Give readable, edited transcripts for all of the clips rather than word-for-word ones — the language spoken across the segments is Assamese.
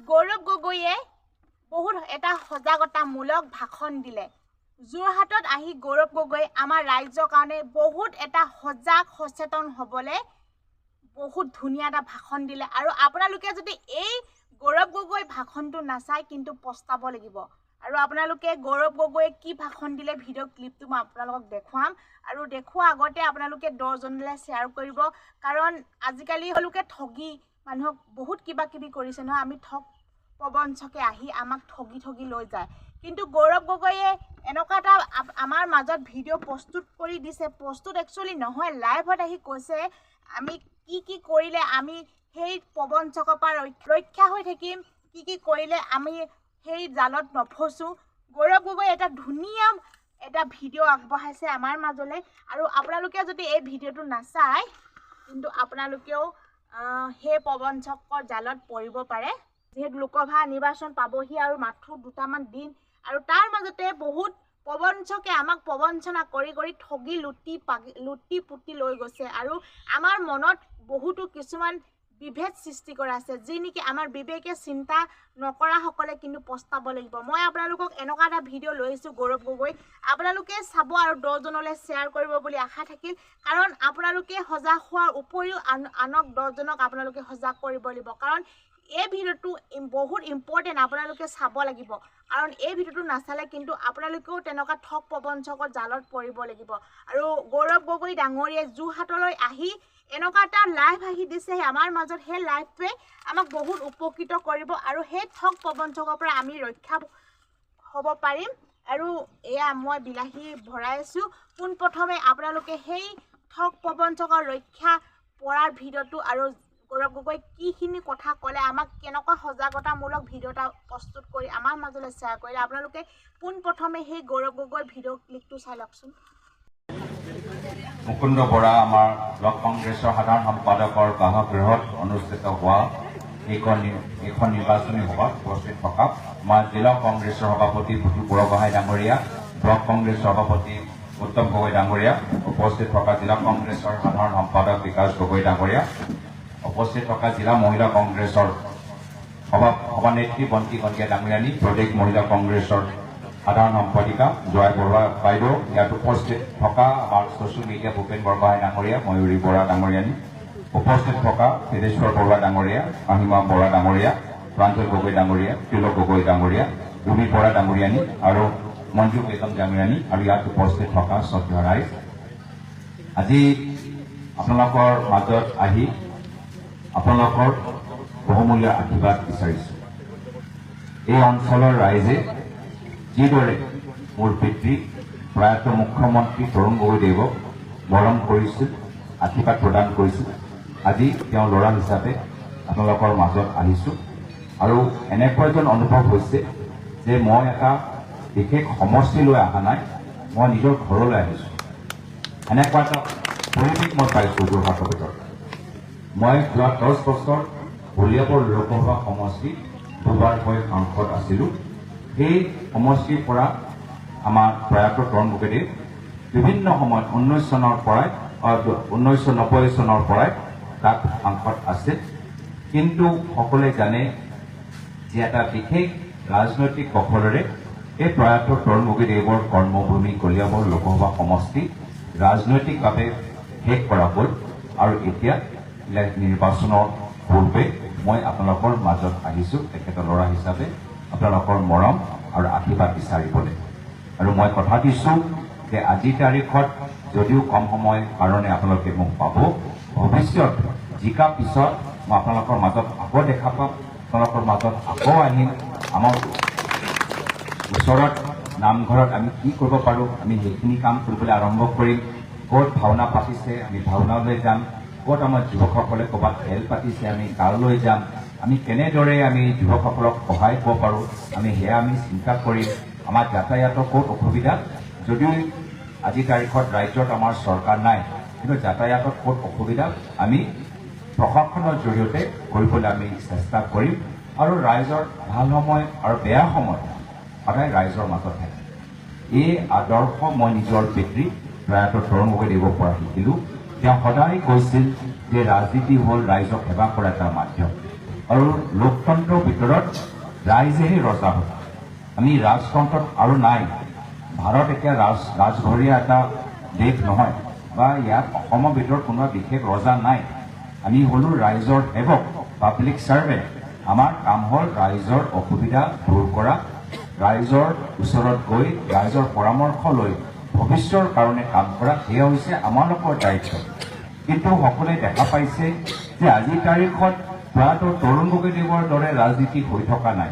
গৌৰৱ গগৈয়ে বহুত এটা সজাগতামূলক ভাষণ দিলে। যোৰহাটত আহি গৌৰৱ গগৈ আমাৰ ৰাইজৰ কাৰণে বহুত এটা সচেতন হ'বলৈ বহুত ধুনীয়া এটা ভাষণ দিলে। আৰু আপোনালোকে যদি এই গৌৰৱ গগৈ ভাষণটো নাচাই কিন্তু পস্তাব লাগিব। আৰু আপোনালোকে গৌৰৱ গগৈয়ে কি ভাষণ দিলে ভিডিঅ' ক্লিপটো মই আপোনালোকক দেখুৱাম। আৰু দেখুওৱা আগতে আপোনালোকে 10 জনলৈ শ্বেয়াৰ কৰিব, কাৰণ আজিকালি সকলোকে ঠগি মানুহক বহুত কিবা কিবি কৰিছে নহয়। আমি ঠগ প্ৰবঞ্চকে আহি আমাক ঠগি লৈ যায়। কিন্তু গৌৰৱ গগৈয়ে এনেকুৱা এটা আমাৰ মাজত ভিডিঅ' প্ৰস্তুত কৰি দিছে। প্ৰস্তুত একচুৱেলি নহয়, লাইভত আহি কৈছে আমি কি কৰিলে আমি সেই প্ৰবঞ্চকৰ পৰা ৰক্ষা হৈ থাকিম, কি কৰিলে আমি সেই জালত নফচো। গৌৰৱ গগৈ এটা ধুনীয়া এটা ভিডিঅ' আগবঢ়াইছে আমাৰ মাজলৈ। আৰু আপোনালোকে যদি এই ভিডিঅ'টো নাচায় কিন্তু আপোনালোকেও সেই প্ৰবঞ্চকৰ জালত পৰিব পাৰে। যিহেতু লোকসভা নিৰ্বাচন পাবহি আৰু মাত্ৰ 2টামান দিন, আৰু তাৰ মাজতে বহুত প্ৰবঞ্চকে আমাক প্ৰবঞ্চনা কৰি ঠগি লুটি পুতি লৈ গৈছে। আৰু আমাৰ মনত বহুতো কিছুমান বিভেদ সৃষ্টি কৰা আছে, যি নেকি আমাৰ বিবেকে চিন্তা নকৰাসকলে কিন্তু পস্তাব লাগিব। মই আপোনালোকক এনেকুৱা এটা ভিডিঅ' লৈ আহিছোঁ গৌৰৱ গগৈ, আপোনালোকে চাব আৰু 10 জনলৈ শ্বেয়াৰ কৰিব বুলি আশা থাকিল। কাৰণ আপোনালোকে সজাগ হোৱাৰ উপৰিও আনক 10 জনক আপোনালোকে সজাগ কৰিব লাগিব। কাৰণ এই ভিডিঅ'টো বহুত ইম্পৰ্টেণ্ট, আপোনালোকে চাব লাগিব। কাৰণ এই ভিডিঅ'টো নাচালে কিন্তু আপোনালোকেও তেনেকুৱা ঠগ প্ৰবঞ্চকৰ জালত পৰিব লাগিব। আৰু গৌৰৱ গগৈ ডাঙৰীয়াই যোৰহাটলৈ আহি এনেকুৱা এটা লাইভ আহি দিছে আমাৰ মাজত, সেই লাইভটোৱে আমাক বহুত উপকৃত কৰিব আৰু সেই ঠগ প্ৰবঞ্চকৰ পৰা আমি ৰক্ষা হ'ব পাৰিম। আৰু এয়া মই বিলাহী ভৰাই আছোঁ। পোনপ্ৰথমে আপোনালোকে সেই ঠগ প্ৰবঞ্চকৰ ৰক্ষা পৰাৰ ভিডিঅ'টো আৰু গৌৰৱ গগৈ কিখিনি কথা ক'লে, আমাক কেনেকুৱা সজাগতামূলক ভিডিঅ' এটা প্ৰস্তুত কৰি আমাৰ মাজলৈ শ্বেয়াৰ কৰিলে, আপোনালোকে পোনপ্ৰথমে সেই গৌৰৱ গগৈ ভিডিঅ' ক্লিপটো চাই লওকচোন। মুকুন্দ বৰা আমাৰ ব্লক কংগ্ৰেছৰ সাধাৰণ সম্পাদকৰ বাসগৃহত অনুষ্ঠিত হোৱা এইখন নিৰ্বাচনী সভাত উপস্থিত থকা আমাৰ জিলা কংগ্ৰেছৰ সভাপতি ভুটু বৰগোহাঁই ডাঙৰীয়া, ব্লক কংগ্ৰেছ সভাপতি উত্তম গগৈ ডাঙৰীয়া, উপস্থিত থকা জিলা কংগ্ৰেছৰ সাধাৰণ সম্পাদক বিকাশ গগৈ ডাঙৰীয়া, উপস্থিত থকা জিলা মহিলা কংগ্ৰেছৰ সভানেত্ৰী বন্তি কন্দিয়া ডাঙৰীয়ানী, প্ৰদেশ মহিলা কংগ্ৰেছৰ সাধাৰণ সম্পাদিকা জয় বৰুৱা বাইদেউ, ইয়াত উপস্থিত থকা আমাৰ ছ'চিয়েল মিডিয়া ভূপেন বৰগোহাঁই ডাঙৰীয়া, ময়ূৰী বৰা ডাঙৰীয়ানী, উপস্থিত থকা সিদ্ধেশ্বৰ বৰুৱা ডাঙৰীয়া, আহিমা বৰা ডাঙৰীয়া, প্ৰাঞ্জল গগৈ ডাঙৰীয়া, তিলক গগৈ ডাঙৰীয়া, ৰুমি বৰা ডাঙৰীয়ানী আৰু মঞ্জু বেগম ডাঙৰীয়ানী, আৰু ইয়াত উপস্থিত থকা শ্ৰদ্ধেয় ৰাইজ, আজি আপোনালোকৰ মাজত আহি আপোনালোকৰ বহুমূল্য আশীৰ্বাদ বিচাৰিছোঁ। এই অঞ্চলৰ ৰাইজে যিদৰে মোৰ পিতৃ প্ৰয়াত মুখ্যমন্ত্ৰী তৰুণ গগৈদেৱক মৰম কৰিছিল, আশীৰ্বাদ প্ৰদান কৰিছিল, আজি তেওঁ ল'ৰা হিচাপে আপোনালোকৰ মাজত আহিছোঁ। আৰু এনেকুৱা এজন অনুভৱ হৈছে যে মই এটা বিশেষ সমষ্টিলৈ অহা নাই, মই নিজৰ ঘৰলৈ আহিছোঁ। এনেকুৱা এটা পৰিৱেশ মই পাইছোঁ যোৰহাটৰ ভিতৰত। মই যোৱা 10 বছৰ ভলিয়াবৰ লোকসভা সমষ্টিত দুবাৰকৈ সাংসদ আছিলোঁ। সেই সমষ্টিৰ পৰা আমাৰ প্ৰয়াত তৰুণ গগৈদেৱ বিভিন্ন সময়ত 1990 চনৰ পৰাই তাত সাংসদ আছিল। কিন্তু সকলোৱে জানে যে এটা বিশেষ ৰাজনৈতিক কৌশলেৰে এই প্ৰয়াত তৰুণ গগৈদেৱৰ কৰ্মভূমি কলিয়াবৰ লোকসভা সমষ্টি ৰাজনৈতিকভাৱে শেষ কৰা হ'ল। আৰু এতিয়া নিৰ্বাচনৰ পূৰ্বে মই আপোনালোকৰ মাজত আহিছোঁ তেখেতৰ ল'ৰা হিচাপে আপোনালোকৰ মৰম আৰু আশীৰ্বাদ বিচাৰিবলৈ। আৰু মই কথা দিছোঁ যে আজিৰ তাৰিখত যদিও কম সময় কাৰণে আপোনালোকে মোক পাব, ভৱিষ্যত জিকা পিছত মই আপোনালোকৰ মাজত আকৌ দেখা পাম, আপোনালোকৰ মাজত আকৌ আহিম। আমাৰ ওচৰত নামঘৰত আমি কি কৰিব পাৰোঁ আমি সেইখিনি কাম কৰিবলৈ আৰম্ভ কৰিম। ক'ত ভাওনা পাতিছে আমি ভাওনালৈ যাম, ক'ত আমাৰ যুৱকসকলে ক'ৰবাত খেল পাতিছে আমি তালৈ যাম, আমি কেনেদৰে আমি যুৱকসকলক সহায় কৰিব পাৰোঁ আমি সেয়া আমি চিন্তা কৰিম। আমাৰ যাতায়াতৰ ক'ত অসুবিধা, যদিও আজিৰ তাৰিখত ৰাজ্যত আমাৰ চৰকাৰ নাই, কিন্তু যাতায়াতত ক'ত অসুবিধা আমি প্ৰশাসনৰ জৰিয়তে কৰিবলৈ আমি চেষ্টা কৰিম। আৰু ৰাইজৰ ভাল সময় আৰু বেয়া সময় সদায় ৰাইজৰ মাজত থাকে। এই আদৰ্শ মই নিজৰ পিতৃ প্ৰয়াত তৰুণ গগৈদেৱৰ পৰা শিকিলোঁ। তেওঁ সদায় কৈছিল যে ৰাজনীতি হ'ল ৰাইজক সেৱা কৰা এটা মাধ্যম। আৰু লোকতন্ত্ৰৰ ভিতৰত ৰাইজেহে ৰজা হয় আমি ৰাজতন্ত্ৰত আৰু নাই ভাৰত এতিয়া ৰাজঘৰীয়া এটা দেশ নহয় বা ইয়াত অসমৰ ভিতৰত কোনো বিশেষ ৰজা নাই আমি হলো ৰাইজৰ সেৱক পাব্লিক সাৰ্ভেণ্ট আমাৰ কাম হ'ল ৰাইজৰ অসুবিধা দূৰ কৰা ৰাইজৰ ওচৰত গৈ ৰাইজৰ পৰামৰ্শ লৈ ভৱিষ্যতৰ কাৰণে কাম কৰা সেয়া হৈছে আমালোকৰ দায়িত্ব কিন্তু সকলোৱে দেখা পাইছে যে আজিৰ তাৰিখত প্ৰয়াত তৰুণ গগৈদেৱৰ দৰে ৰাজনীতি হৈ থকা নাই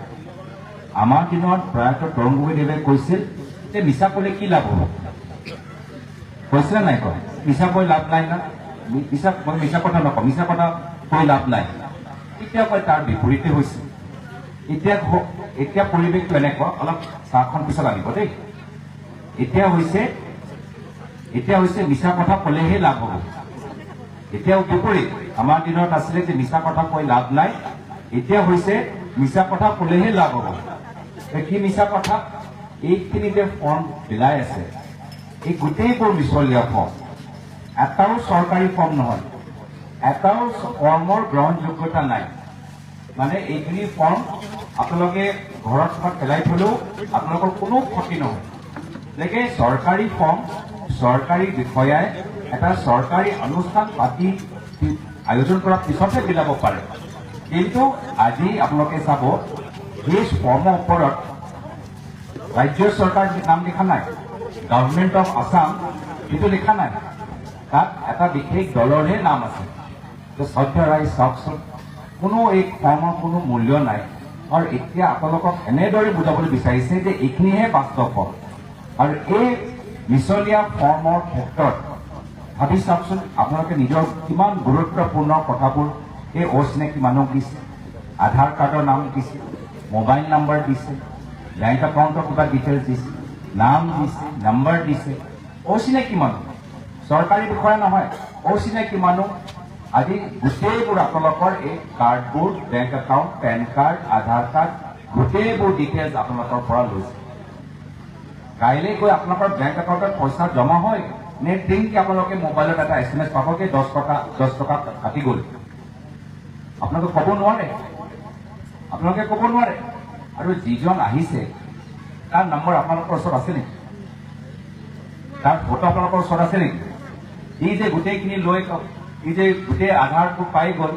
আমাৰ দিনত প্ৰয়াত তৰুণ গগৈদেৱে কৈছিল যে মিছা ক'লে কি লাভ হ'ব কৈছিলে নাই কয় মিছা কৈ লাভ নাই না মিছা কথা নকওঁ মিছা কথা কৈ লাভ নাই এতিয়া কয় তাৰ বিপৰীতে হৈছে এতিয়া পৰিৱেশটো এনেকুৱা অলপ চাহখন পিছত আনিব দেই এতিয়া হৈছে মিছা কথা ক'লেহে লাভ হ'ব এতিয়াও বিপৰীত আমাৰ দিনত আছিলে যে মিছা কথা কৈ লাভ নাই এতিয়া হৈছে মিছা কথা ক'লেহে লাভ হ'ব কি মিছা কথা এইখিনি যে ফৰ্ম বিলাই আছে এই গোটেইবোৰ মিছলীয়া ফৰ্ম এটাও চৰকাৰী ফৰ্ম নহয় এটাও কৰ্মৰ গ্ৰহণযোগ্যতা নাই মানে এইখিনি ফৰ্ম আপোনালোকে ঘৰত পেলাই থলেও আপোনালোকৰ কোনো ক্ষতি নহয় গতিকে চৰকাৰী ফৰ্ম চৰকাৰী বিষয়াই এটা চৰকাৰী অনুষ্ঠান পাতি আয়োজন কৰাৰ পিছতহে বিলাব পাৰে কিন্তু আজি আপোনালোকে চাব এই ফৰ্মৰ ওপৰত ৰাজ্য চৰকাৰ নাম লিখা নাই গভৰ্ণমেণ্ট অফ আছাম সেইটো লিখা নাই তাত এটা বিশেষ দলৰহে নাম আছে শ্ৰদ্ধা ৰায় চাওকচোন কোনো এই ফৰ্মৰ কোনো মূল্য নাই আৰু এতিয়া আপোনালোকক এনেদৰে বুজাবলৈ বিচাৰিছে যে এইখিনিহে বাস্তৱ ফৰ্ম আৰু এই মিছলীয়া ফৰ্মৰ ক্ষেত্ৰত ভাবি চাওকচোন আপোনালোকে নিজৰ কিমান গুৰুত্বপূৰ্ণ কথাবোৰ এই অচিনাকি মানুহক দিছে আধাৰ কাৰ্ডৰ নাম দিছে মোবাইল নাম্বাৰ দিছে বেংক একাউণ্টৰ কিবা ডিটেইলছ দিছে নাম দিছে নাম্বাৰ দিছে অচিনাকি মানুহ চৰকাৰী বিষয়া নহয় অচিনাকি মানুহ আজি গোটেইবোৰ আপোনালোকৰ এই কাৰ্ডবোৰ বেংক একাউণ্ট পেন কাৰ্ড আধাৰ কাৰ্ড গোটেইবোৰ ডিটেইলছ আপোনালোকৰ পৰা লৈছে কাইলৈ গৈ আপোনালোকৰ বেংক একাউণ্টত পইচা জমা হয় নে দিনকি আপোনালোকে মোবাইলত এটা SMS পাবগে 10 টকা কাটি গ'ল আপোনালোকে ক'ব নোৱাৰে আৰু যিজন আহিছে তাৰ নম্বৰ আপোনালোকৰ ওচৰত আছে নেকি তাৰ ফটো আপোনালোকৰ ওচৰত আছে নেকি ই যে গোটেইখিনি লৈ ই যে গোটেই আধাৰটো পাই গ'ল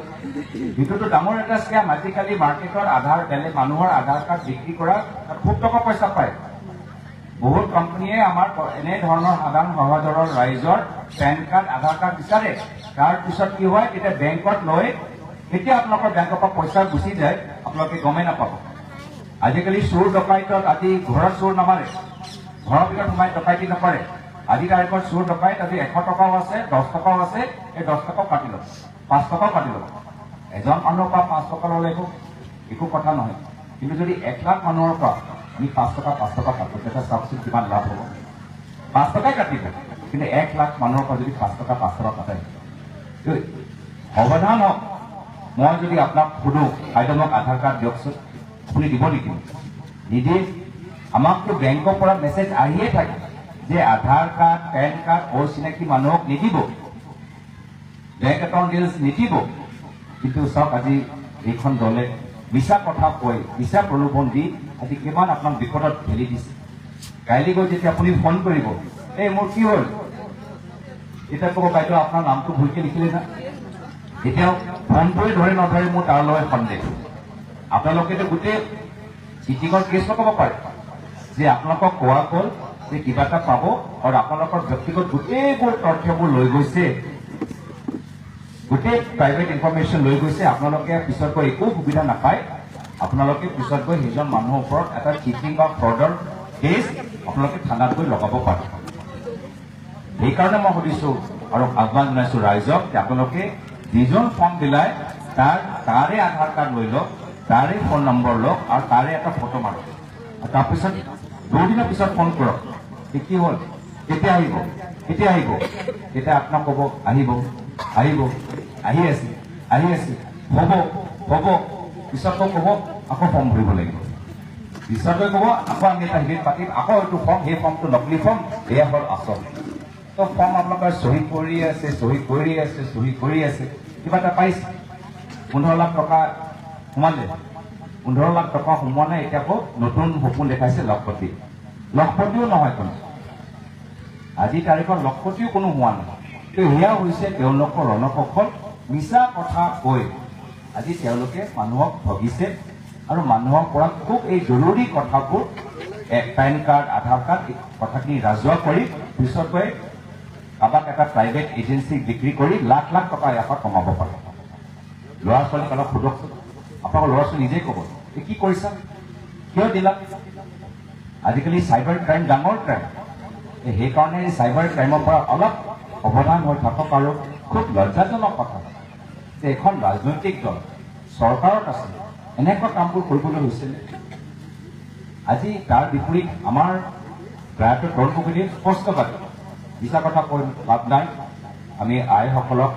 সেইটোতো ডাঙৰ এটা স্কেম আজিকালি মাৰ্কেটৰ আধাৰ বেলেগ মানুহৰ আধাৰ কাৰ্ড বিক্ৰী কৰা খুব টকা পইচা পায় বহুত কোম্পানীয়ে আমাৰ এনেধৰণৰ সাধাৰণ সহজৰৰ ৰাইজৰ পেন কাৰ্ড আধাৰ কাৰ্ড বিচাৰে তাৰপিছত কি হয় তেতিয়া বেংকত লৈ এতিয়া আপোনালোকৰ বেংকৰ পৰা পইচা গুচি যায় আপোনালোকে গমেই নাপাব আজিকালি চোৰ ডকাইতত আজি ঘৰত চোৰ নামাৰে ঘৰৰ ভিতৰত সোমাই ডকাইতি নকৰে আজি তাৰিখত চোৰ ডকাইত আজি 100 টকাও আছে 10 টকাও আছে এই 10 টকাও কাটি ল'ব 5 টকাও কাটি ল'ব এজন মানুহৰ পৰা 5 টকা ল'লে একো কথা নহয় কিন্তু যদি 1 লাখ মানুহৰ পৰা আমি 5 টকা কাটো তেতিয়া চাওকচোন কিমান লাভ হ'ব 5 টকাই কাটিব কিন্তু 1 লাখ মানুহৰ পৰা যদি 5 টকা কাটে সাৱধান হওক মই যদি আপোনাক সুধো বাইদেউ মোক আধাৰ কাৰ্ড দিয়কচোন আপুনি দিব নেকি নিদিয়ে আমাকতো বেংকৰ পৰা মেছেজ আহিয়ে থাকে যে আধাৰ কাৰ্ড পেন কাৰ্ড অচিনাকি মানুহক নিদিব বেংক একাউণ্ট ডিটেইলছ নিদিব কিন্তু চাওক আজি এইখন দলে মিছা কথা কৈ মিছা প্ৰলোভন দি আজি কিমান আপোনাক বিপদত ঠেলি দিছে কাইলৈ গৈ যেতিয়া আপুনি ফোন কৰিব এই মোৰ কি হ'ল এতিয়া ক'ব বাইদেউ আপোনাৰ নামটো ভুলকৈ লিখিলে না এতিয়াও ফোনটোৱে ধৰে নধৰে মোৰ তাৰলৈ সন্দেহ আপোনালোকেতো গোটেই চিটিঙৰ কেছ নক'ব পাৰে যে আপোনালোকক কোৱা গ'ল যে কিবা এটা পাব আৰু আপোনালোকৰ ব্যক্তিগত গোটেইবোৰ তথ্যবোৰ লৈ গৈছে গোটেই প্ৰাইভেট ইনফৰমেশ্যন লৈ গৈছে আপোনালোকে পিছত গৈ একো সুবিধা নাপায় আপোনালোকে পিছত গৈ সেইজন মানুহৰ ওপৰত এটা চিটিং বা ফ্ৰডৰ কেছ আপোনালোকে থানাত গৈ লগাব পাৰে সেইকাৰণে মই সুধিছোঁ আৰু আহ্বান জনাইছোঁ ৰাইজক যে আপোনালোকে যিজন ফৰ্ম দিলাই তাৰে আধাৰ কাৰ্ড লৈ লওক তাৰে ফোন নম্বৰ লওক আৰু তাৰে এটা ফটো মাৰক তাৰপিছত 2 দিনৰ পিছত ফোন কৰক কি হ'ল কেতিয়া আহিব তেতিয়া আপোনাক ক'ব আহিব আহি আছে হ'ব পিছত ক'ব আকৌ ফৰ্ম ভৰিব লাগিব পিছতে ক'ব আকৌ আমি এটা হিৰিত পাতিম আকৌ এইটো ফৰ্ম সেই ফৰ্মটো নকলি ফৰ্ম এয়া হ'ল আচল তো ফৰ্ম আপোনালোকে চহী কৰি আছে কিবা এটা পাইছে 15 লাখ টকা সোমালে 15 লাখ টকা সোমোৱা নাই এতিয়া আকৌ নতুন সপোন দেখাইছে লখপতি লখপতিও নহয় কোনো আজি তাৰিখত লখপতিও কোনো হোৱা নাই তো এয়া হৈছে তেওঁলোকৰ ৰণকৌশল মিছা কথা কৈ আজি তেওঁলোকে মানুহক ঠগিছে আৰু মানুহৰ পৰা খুব এই জৰুৰী কথাবোৰ পেন কাৰ্ড আধাৰ কাৰ্ড কথাখিনি ৰাজহুৱা কৰি পিছত গৈ কাৰোবাক এটা প্ৰাইভেট এজেঞ্চিক বিক্ৰী কৰি লাখ লাখ টকা ইয়াৰ কমাব পাৰে ল'ৰা ছোৱালীক অলপ সোধকচোন আপোনালোকৰ ল'ৰা ছোৱালী নিজেই ক'ব কি কৰিছা কিয় দিলা আজিকালি চাইবাৰ ক্ৰাইম ডাঙৰ ক্ৰাইম সেইকাৰণে এই চাইবাৰ ক্ৰাইমৰ পৰা অলপ অৱধান হৈ থাকক আৰু খুব লজ্জাজনক কথা যে এখন ৰাজনৈতিক দল চৰকাৰত আছে এনেকুৱা কামবোৰ কৰিবলৈ হৈছিলে আজি তাৰ বিপৰীত আমাৰ প্ৰায়ত দলপকৃতিৰ স্পষ্টভাৱে মিছা কথা কৈ লাভ নাই আমি আইসকলক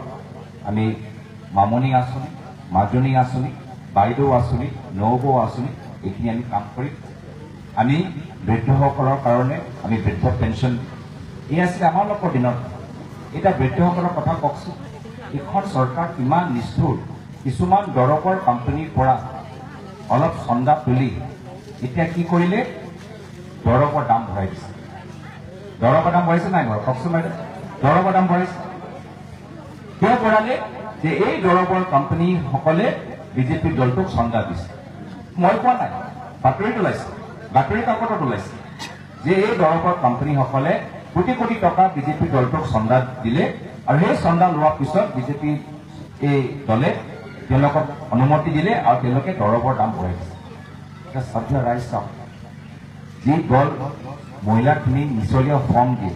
আমি মামনি আঁচনি মাজনী আঁচনি বাইদেউ আঁচনি নবৌ আঁচনি এইখিনি আমি কাম কৰিম আমি বৃদ্ধসকলৰ কাৰণে আমি বৃদ্ধ পেঞ্চন এই আছিলে আমালোকৰ দিনত এতিয়া বৃদ্ধসকলৰ কথা কওকচোন এইখন চৰকাৰ কিমান নিষ্ঠুৰ কিছুমান দৰৱৰ কোম্পানীৰ পৰা অলপ চন্দা তুলি এতিয়া কি কৰিলে দৰৱৰ দাম বঢ়াই দিছে দৰৱৰ দাম বঢ়াইছে নাই বাৰু কওকচোন বাইদেউ দৰৱৰ দাম বঢ়াইছে কিয় বঢ়ালে যে এই দৰৱৰ কোম্পানীসকলে বিজেপি দলটোক চন্দা দিছে মই কোৱা নাই বাতৰিত ওলাইছে বাতৰি কাকতত ওলাইছে যে এই দৰৱৰ কোম্পানীসকলে কোটি কোটি টকা বিজেপি দলটোক চন্দা দিলে আৰু সেই চন্দা লোৱাৰ পিছত বিজেপি এই দলে তেওঁলোকক অনুমতি দিলে আৰু তেওঁলোকে দৰৱৰ দাম বঢ়াই দিছে এতিয়া সভ্য ৰাইজ চাওক যি দল মহিলাখিনি মিছলীয়া ফৰ্ম দিয়ে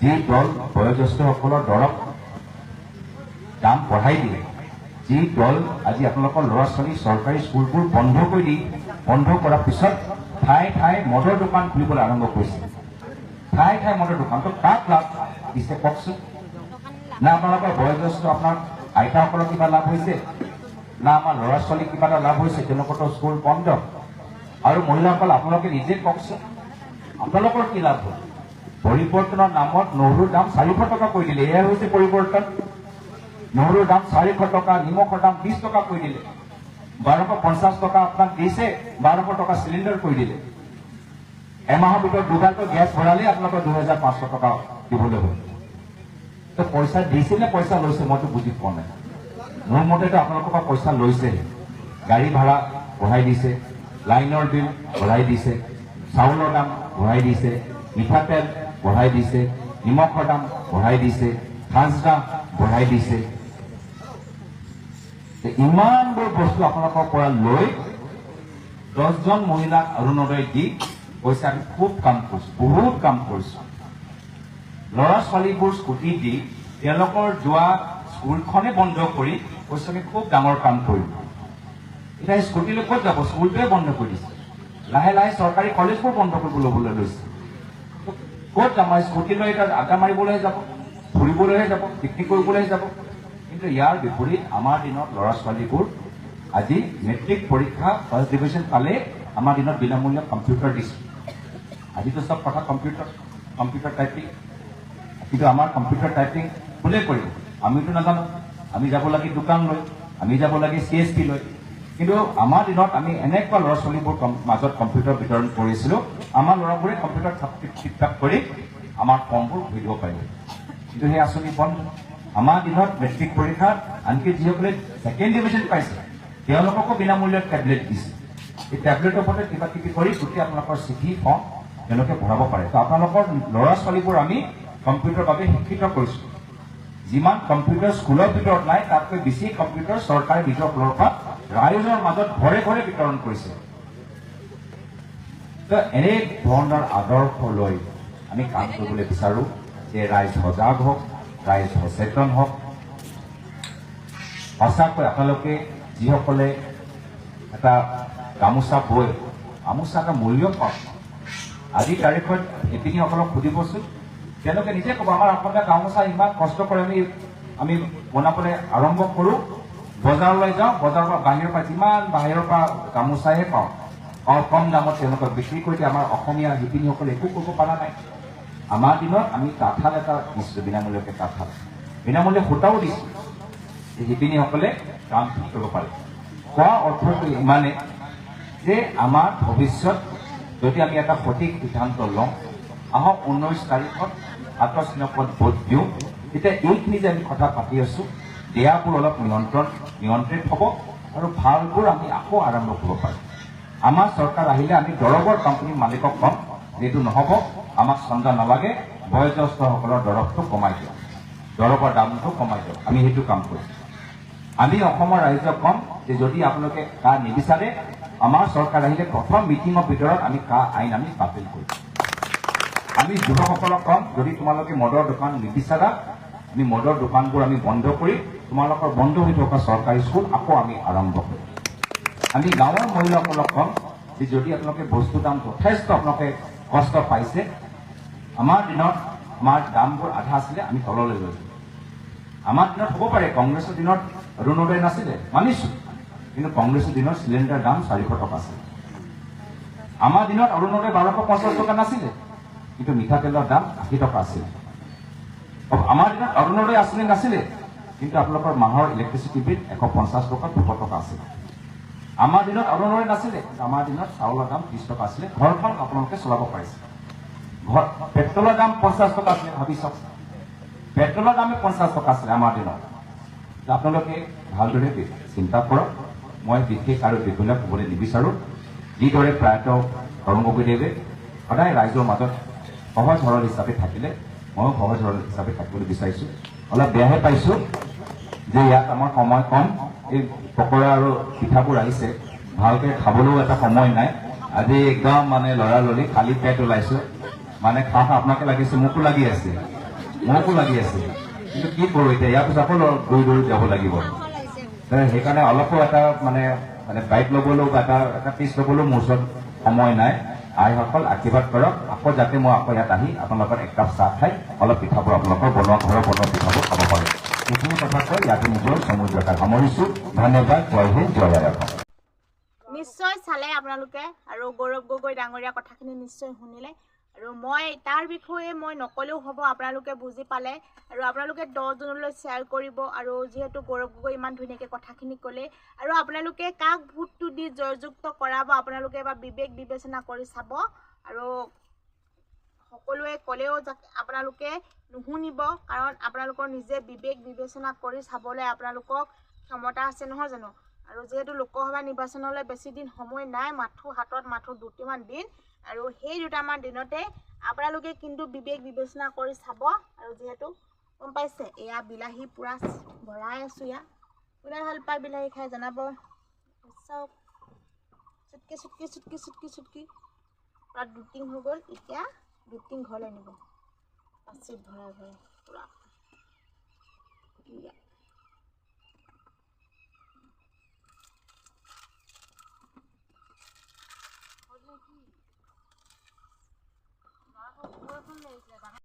যি দল বয়োজ্যেষ্ঠসকলৰ দৰৱ দাম বঢ়াই দিয়ে যি দল আজি আপোনালোকৰ ল'ৰা ছোৱালী চৰকাৰী স্কুলবোৰ বন্ধ কৰি দি বন্ধ কৰাৰ পিছত ঠাই ঠাই মদৰ দোকান খুলিবলৈ আৰম্ভ কৰিছে ঠাই ঠাই মদৰ দোকানটো কাক লাভ দিছে কওকচোন না আপোনালোকৰ বয়োজ্যেষ্ঠ আপোনাৰ আইতাসকলৰ কিবা লাভ হৈছে না আমাৰ ল'ৰা ছোৱালীৰ কিবা এটা লাভ হৈছে তেওঁলোকৰ স্কুল বন্ধ আৰু মহিলাসকল আপোনালোকে নিজে কওকচোন আপোনালোকৰ কি লাভ হ'ল পৰিৱৰ্তনৰ নামত নহৰুৰ দাম 400 টকা কৰি দিলে এয়া হৈছে পৰিৱৰ্তন নহৰুৰ দাম 400 টকা নিমখৰ দাম 20 টকা কৰি দিলে 1250 টকা আপোনাক দিছে 1200 টকা চিলিণ্ডাৰ কৰি দিলে এমাহৰ ভিতৰত দুগাৰকৈ গেছ ভৰালে আপোনালোকৰ 2500 টকা দিবলৈ হ'ল তো পইচা দিছে নে পইচা লৈছে মইতো বুজি পোৱা নাই মোৰ মতেতো আপোনালোকৰ পৰা পইচা লৈছে গাড়ী ভাড়া বঢ়াই দিছে লাইনৰ বিল বঢ়াই দিছে চাউলৰ দাম বঢ়াই দিছে মিঠাতেল বঢ়াই দিছে নিমখৰ দাম বঢ়াই দিছে খাজ দাম বঢ়াই দিছে ইমানবোৰ বস্তু আপোনালোকৰ পৰা লৈ 10জন মহিলাক অৰুণোদয় দি পইচা আমি খুব কাম কৰিছো বহুত কাম কৰিছো ল'ৰা ছোৱালীবোৰ স্কুটি দি তেওঁলোকৰ যোৱা স্কুলখনে বন্ধ কৰি পইচা আমি খুব ডাঙৰ কাম কৰিম এতিয়া স্কুটিলৈ ক'ত যাব স্কুলটোৱে বন্ধ কৰি দিছে লাহে লাহে চৰকাৰী কলেজবোৰ বন্ধ কৰিব ল'বলৈ লৈছে ক'ত যাম স্কুটি লৈ এতিয়া আড্ডা মাৰিবলৈহে যাব ফুৰিবলৈহে যাব পিকনিক কৰিবলৈহে যাব কিন্তু ইয়াৰ বিপৰীত আমাৰ দিনত ল'ৰা ছোৱালীবোৰ আজি মেট্ৰিক পৰীক্ষা ফাৰ্ষ্ট ডিভিজন পালে আমাৰ দিনত বিনামূলীয়া কম্পিউটাৰ দিছে আজিতো চব কথা কম্পিউটাৰ টাইপিং কিন্তু আমাৰ কম্পিউটাৰ টাইপিং কোনে কৰিব আমিতো নাজানো আমি যাব লাগে দোকান লৈ আমি যাব লাগে CSP লৈ কিন্তু আমাৰ দিনত আমি এনেকুৱা ল'ৰা ছোৱালীবোৰ মাজত কম্পিউটাৰ বিতৰণ কৰিছিলোঁ আমাৰ ল'ৰাবোৰে কম্পিউটাৰ ঠিকঠাক কৰি আমাৰ ফৰ্মবোৰ ঘূৰি দিব পাৰিব কিন্তু সেই আঁচনি বন্ধ আমাৰ দিনত মেট্ৰিক পৰীক্ষাত আনকি যিসকলে ছেকেণ্ড ডিভিজন পাইছে তেওঁলোককো বিনামূল্যত টেবলেট দিছে এই টেবলেটৰ ওপৰতে কিবা কিবি কৰি গোটেই আপোনালোকৰ চিঠি ফৰ্ম তেওঁলোকে ভৰাব পাৰে তো আপোনালোকৰ ল'ৰা ছোৱালীবোৰ আমি কম্পিউটাৰৰ বাবে শিক্ষিত কৰিছোঁ যিমান কম্পিউটাৰ স্কুলৰ ভিতৰত নাই তাতকৈ বেছি কম্পিউটাৰ চৰকাৰে নিজৰ ফালৰ পৰা ৰাইজৰ মাজত ঘৰে ঘৰে বিতৰণ কৰিছে তো এনে ধৰণৰ আদৰ্শ লৈ আমি কাম কৰিবলৈ বিচাৰোঁ যে ৰাইজ সজাগ হওক ৰাইজ সচেতন হওক সঁচাকৈ আপোনালোকে যিসকলে এটা গামোচা বৈ গামোচা এটা মূল্য পাওক আজিৰ তাৰিখত শিপিনীসকলক সুধিবচোন তেওঁলোকে নিজে ক'ব আমাৰ অসমীয়া গামোচা ইমান কষ্ট কৰি আমি বনাবলৈ আৰম্ভ কৰোঁ বজাৰলৈ যাওঁ বজাৰৰ পৰা বাহিৰৰ পৰা গামোচাহে পাওঁ কম দামত তেওঁলোকক বিক্ৰী কৰি দিয়ে আমাৰ অসমীয়া শিপিনীসকলে একো কৰিব পৰা নাই আমাৰ দিনত আমি তাঁতশাল এটা দিছিলোঁ বিনামূলীয়াকৈ তাঁতশাল বিনামূলীয়া সূতাও দিছোঁ এই শিপিনীসকলে কাম কৰিব পাৰে কোৱা অৰ্থটো ইমানে যে আমাৰ ভৱিষ্যত যদি আমি এটা সঠিক সিদ্ধান্ত লওঁ, আহক 19 তাৰিখত আত্মচিহ্নপদ ভোট দিওঁ, তেতিয়া এইখিনি যে আমি কথা পাতি আছোঁ, বেয়াবোৰ অলপ নিয়ন্ত্ৰিত হ'ব আৰু ভালবোৰ আমি আকৌ আৰম্ভ কৰিব পাৰিম। আমাৰ চৰকাৰ আহিলে আমি দৰৱৰ কোম্পানীৰ মালিকক ক'ম, যিটো নহ'ব, আমাক চন্দা নালাগে, বয়োজ্যেষ্ঠসকলৰ দৰৱটো কমাই দিয়ক, দৰৱৰ দামটো কমাই দিয়ক। আমি সেইটো কাম কৰিম। আমি অসমৰ ৰাইজক ক'ম যে যদি আপোনালোকে কা নিবিচাৰে, আমাৰ চৰকাৰ আহিলে প্ৰথম মিটিঙৰ ভিতৰত আমি কা আইন আমি বাতিল কৰিম। আমি যুৱকসকলক ক'ম, যদি তোমালোকে মদৰ দোকান নিবিচাৰা, আমি মদৰ দোকানবোৰ আমি বন্ধ কৰি তোমালোকৰ বন্ধ হৈ থকা চৰকাৰী স্কুল আকৌ আমি আৰম্ভ কৰিম। আমি গাঁৱৰ মহিলাসকলক ক'ম যে যদি আপোনালোকে বস্তুৰ দাম যথেষ্ট আপোনালোকে কষ্ট পাইছে, আমাৰ দিনত আমাৰ দামবোৰ আধা আছিলে, আমি তললৈ লৈছোঁ। আমাৰ দিনত হ'ব পাৰে, কংগ্ৰেছৰ দিনত অৰুণোদয় নাছিলে, মানিছোঁ, কিন্তু কংগ্ৰেছৰ দিনত চিলিণ্ডাৰ দাম 400 টকা আছিল। আমাৰ দিনত অৰুণোদয় 1250 টকা নাছিলে, কিন্তু মিঠাতেলৰ দাম 80 টকা আছিল। আমাৰ দিনত অৰুণোদয় আঁচনি নাছিলে, কিন্তু আপোনালোকৰ মাহৰ ইলেক্ট্ৰিচিটি বিল 150 টকা 200 টকা আছিল। আমাৰ দিনত অৰুণোদয় নাছিলে, কিন্তু আমাৰ দিনত চাউলৰ দাম 30 টকা আছিলে, ঘৰখন আপোনালোকে চলাব পাৰিছে। পেট্ৰলৰ দাম 50 টকা আছিলে, ভাবি চাওক, পেট্ৰলৰ দামে 50 টকা আছিলে আমাৰ দিনত। আপোনালোকে ভালদৰে চিন্তা কৰক। মই বিশেষ আৰু দীঘলীয়া ক'বলৈ নিবিচাৰোঁ। যিদৰে প্ৰায়তঃ তৰুণ গগৈদেৱে সদায় ৰাইজৰ মাজত সহজ সৰল হিচাপে থাকিলে, ময়ো সহজ সৰল হিচাপে থাকিবলৈ বিচাৰিছোঁ। অলপ বেয়াহে পাইছোঁ যে ইয়াত আমাৰ সময় কম, এই পকৰা আৰু পিঠাবোৰ আহিছে, ভালকৈ খাবলৈও এটা সময় নাই। আজি একদম মানে লৰালৰি খালী পেট ওলাইছোঁ, মানে খাওঁ আপোনাকে লাগিছে, মোকো লাগি আছে, কিন্তু কি কৰোঁ এতিয়া, ইয়াৰ পিছত আকৌ দৌৰি যাব লাগিব। সেইকাৰণে অলপো এটা মানে বাইক ল'বলৈও বা এটা পিচ ল'বলৈও মোৰ ওচৰত সময় নাই। আইসকল আশীৰ্বাদ কৰক, আকৌ যাতে মই আকৌ ইয়াত আহি আপোনালোকৰ একাপ চাহ খাই অলপ পিঠাবোৰ আপোনালোকৰ ঘৰৰ বনোৱা পিঠাবোৰ খাব পাৰে। এইখিনি কথা কৈ ইয়াতে নিজৰ চমু জেগাত সামৰিছোঁ। ধন্যবাদ। জয় হিন্দ, জয় আইঅসম। নিশ্চয় চালে আপোনালোকে, আৰু গৌৰৱ গগৈ ডাঙৰীয়া কথাখিনি নিশ্চয় শুনিলে, আৰু মই তাৰ বিষয়ে মই নকলেও হ'ব, আপোনালোকে বুজি পালে। আৰু আপোনালোকে 10 জনলৈ শ্বেয়াৰ কৰিব। আৰু যিহেতু গৌৰৱ গগৈ ইমান ধুনীয়াকৈ কথাখিনি ক'লে, আৰু আপোনালোকে কাক ভোটটো দি জয়যুক্ত কৰাব, আপোনালোকে এবাৰ বিবেক বিবেচনা কৰি চাব। আৰু সকলোৱে ক'লেও আপোনালোকে নুশুনিব, কাৰণ আপোনালোকৰ নিজে বিবেক বিবেচনা কৰি চাবলৈ আপোনালোকক ক্ষমতা আছে, নহয় জানো? আৰু যিহেতু লোকসভা নিৰ্বাচনলৈ বেছি দিন সময় নাই, হাতত 2টিমান দিন, আৰু সেই 2টামান দিনতে আপোনালোকে কিন্তু বিবেক বিবেচনা কৰি চাব। আৰু যিহেতু গম পাইছে, এয়া বিলাহী পূৰা ভৰাই আছোঁ, ইয়াত কোনে ভাল পায় বিলাহী খাই জনাব। চাওক, চুটকি পূৰা 2 টিং হৈ গ'ল। এতিয়া 2 টিং ঘৰলৈ নিব, পাচিত ভৰাই পূৰা।